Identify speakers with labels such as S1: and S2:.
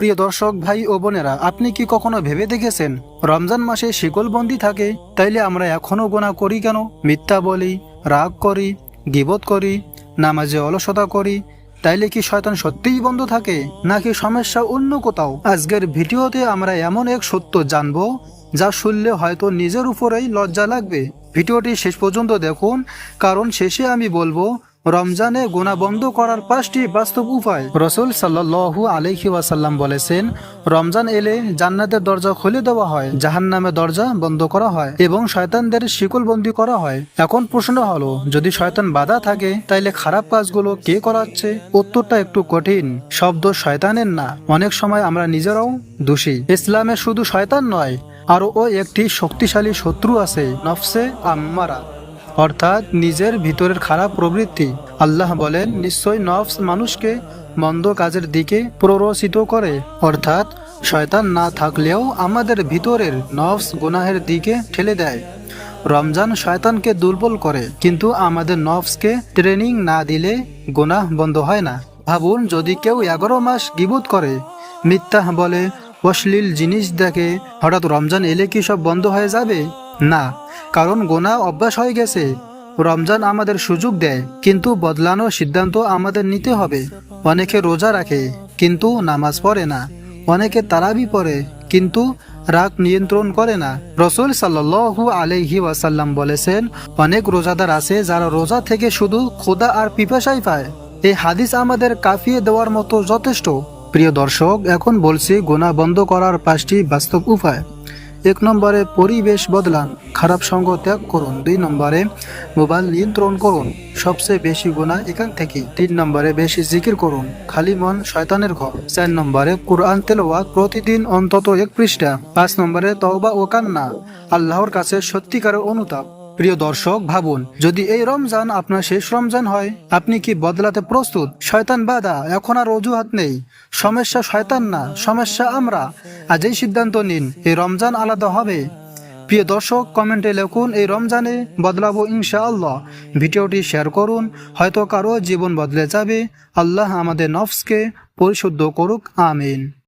S1: প্রিয় দর্শক ভাই ও বোনেরা, আপনি কি কখনো ভেবে দেখেছেন রমজান মাসে শিকলবন্দি থাকে, তাইলে আমরা এখনো গুনাহ করি কেন? মিথ্যা বলি, রাগ করি, গীবত করি, নামাজে অলসতা করি, তাইলে কি শয়তান সত্যিই বন্ধ থাকে, নাকি সমস্যা অন্য কোথাও? আজকের ভিডিওতে আমরা এমন এক সত্য জানবো যা শুনলে হয়তো নিজের উপরেই লজ্জা লাগবে। ভিডিওটি শেষ পর্যন্ত দেখুন, কারণ শেষে আমি বলবো রমজানে গুনাহ বন্ধ করার 5টি বাস্তব উপায়। রাসূল সাল্লাল্লাহু আলাইহি ওয়াসাল্লাম বলেছেন, রমজান এলে জান্নাতের দরজা খুলে দেওয়া হয়, জাহান্নামের দরজা বন্ধ করা হয় এবং শয়তানদের শিকলবন্দি করা হয়। এখন প্রশ্ন হলো, যদি শয়তান বাধা থাকে তাইলে খারাপ কাজগুলো কে করাচ্ছে? উত্তরটা একটু কঠিন। শব্দ শয়তানের না, অনেক সময় আমরা নিজেরাও দোষী। ইসলামে শুধু শয়তান নয়, আরও একটি শক্তিশালী শত্রু আছে, নফসে আম্মারা, অর্থাৎ নিজের ভিতরের খারাপ প্রবৃত্তি। আল্লাহ বলেন, নিশ্চয় নফস মানুষকে মন্দ কাজের দিকে প্ররোচিত করে। অর্থাৎ শয়তান না থাকলেও আমাদের ভিতরের নফস গুনাহের দিকে ঠেলে দেয়। রমজান শয়তানকে দুর্বল করে, কিন্তু আমাদের নফসকে ট্রেনিং না দিলে গুনাহ বন্ধ হয় না। ভাবুন, যদি কেউ 11 মাস গীবত করে, মিথ্যা বলে, অশ্লীল জিনিস দেখে, হঠাৎ রমজান এলে কি সব বন্ধ হয়ে যাবে? না, কারণ গুনাহ অভ্যাস হয়ে গেছে। রমজান আমাদের সুযোগ দেয়, কিন্তু বদলানোর সিদ্ধান্ত আমাদের নিতে হবে। অনেকে রোজা রাখে কিন্তু নামাজ পড়ে না, অনেকে তারাবি পড়ে কিন্তু রাগ নিয়ন্ত্রণ করে না। রাসূল সাল্লাল্লাহু আলাইহি ওয়াসাল্লাম বলেছেন, অনেক রোজাদার আছে যারা রোজা থেকে শুধু ক্ষুধা আর পিপাসাই পায়। এই হাদিস আমাদের কাফিয়ে দেওয়ার মতো যথেষ্ট। প্রিয় দর্শক, এখন বলছি গুনাহ বন্ধ করার 5টি বাস্তব উপায়। 1 নম্বরে পরিবেশ বদলান, খারাপ সঙ্গ ত্যাগ করুন। 2 নম্বরে মোবাইল নিয়ন্ত্রণ করুন, সবচেয়ে বেশি গুনাহ এখান থেকে। 3 নম্বরে বেশি জিকির করুন, খালি মন শয়তানের ঘর। 4 নম্বরে কুরআন তেলাওয়াত, প্রতিদিন অন্তত 1 পৃষ্ঠা। 5 নম্বরে তওবা ও কান্না, আল্লাহর কাছে সত্যিকারের অনুতাপ। প্রিয় দর্শক, ভাবুন, যদি এই রমজান আপনার শেষ রমজান হয়, আপনি কি বদলাতে প্রস্তুত? শয়তান বাধা, এখন আর অজুহাত নেই। সমস্যা শয়তান না, সমস্যা আমরা। আজই সিদ্ধান্ত নিন, এই রমজান আলাদা হবে। প্রিয় দর্শক, কমেন্টে লিখুন, এই রমজানে বদলাবো ইনশাআল্লাহ। ভিডিওটি শেয়ার করুন, হয়তো কারো জীবন বদলে যাবে। আল্লাহ আমাদের নফসকে পরিশুদ্ধ করুক, আমিন।